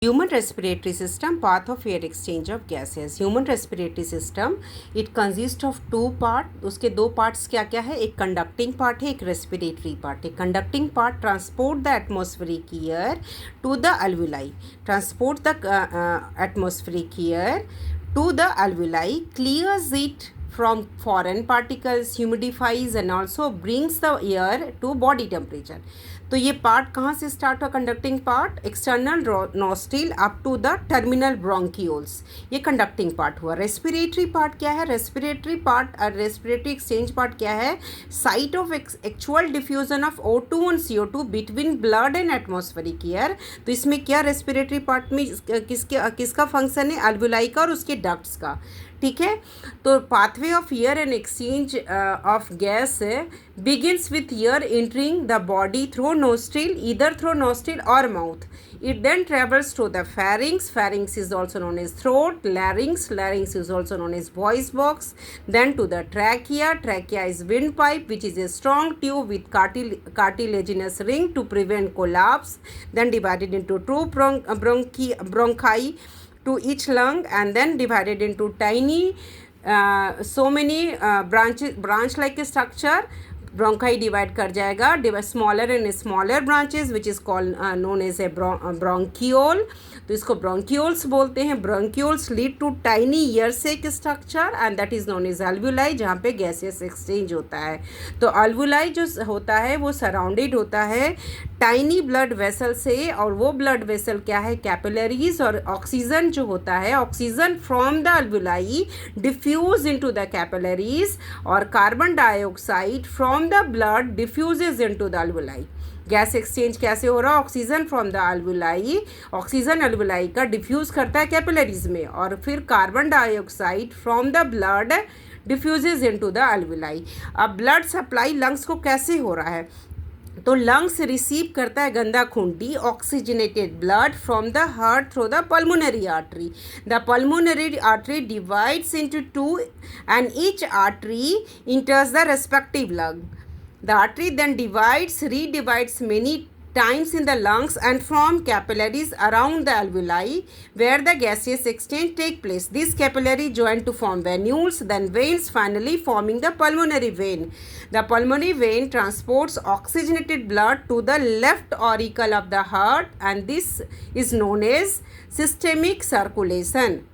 Human respiratory system, path of air exchange of gases. Human respiratory system, it consists of two part. उसके दो parts क्या क्या है, एक conducting part है, एक respiratory part है. Conducting part transport the atmospheric air to the alveoli, transport the atmospheric air to the alveoli, clears it from foreign particles, humidifies and also brings the air to body temperature. तो ये part कहाँ से start हुआ, conducting part external nostril up to the terminal bronchioles, ये conducting part हुआ. Respiratory part क्या है, respiratory part respiratory exchange part क्या है, site of actual diffusion of O2 और CO2 between blood and atmospheric air. तो इसमें क्या रेस्पिरेटरी पार्ट में किसका फंक्शन है, अल्वुलाई का और उसके डक्ट्स का. ठीक है. तो pathway of air and exchange of gas begins with air entering the body through nostril, either through nostril or mouth. It then travels to the pharynx. Pharynx is also known as throat. Larynx. Larynx is also known as voice box. Then to the trachea. Trachea is windpipe, which is a strong tube with cartilaginous ring to prevent collapse. Then divided into two bronchi to each lung, and then divided into tiny so many branch like a structure. Bronchi divide कर जाएगा, smaller and smaller branches which is called known as a bronchiole. तो इसको bronchioles बोलते हैं. Bronchioles lead to tiny air sac structure and that is known as alveoli, जहाँ पे gases exchange होता है. तो अल्वुलाई जो होता है वो सराउंडेड होता है टाइनी ब्लड वेसल से, और वो ब्लड वेसल क्या है, कैपिलरीज. और ऑक्सीजन जो होता है, oxygen from the alveoli diffuse into the capillaries, और carbon dioxide from the blood diffuses into the alveoli. Gas exchange कैसे हो रहा है, oxygen from the alveoli, oxygen alveoli का डिफ्यूज़ करता है कैपिलरीज में, और फिर carbon dioxide from the blood diffuses into the alveoli. अब ब्लड सप्लाई लंग्स को कैसे हो रहा है, तो लंग्स रिसीव करता है गंदा खून, D oxygenated blood from the heart through the pulmonary artery. The pulmonary artery divides into two and each artery enters the respective lung. The artery then redivides many times in the lungs and form capillaries around the alveoli where the gaseous exchange take place. These capillaries join to form venules, then veins, finally forming the pulmonary vein. The pulmonary vein transports oxygenated blood to the left auricle of the heart, and this is known as systemic circulation.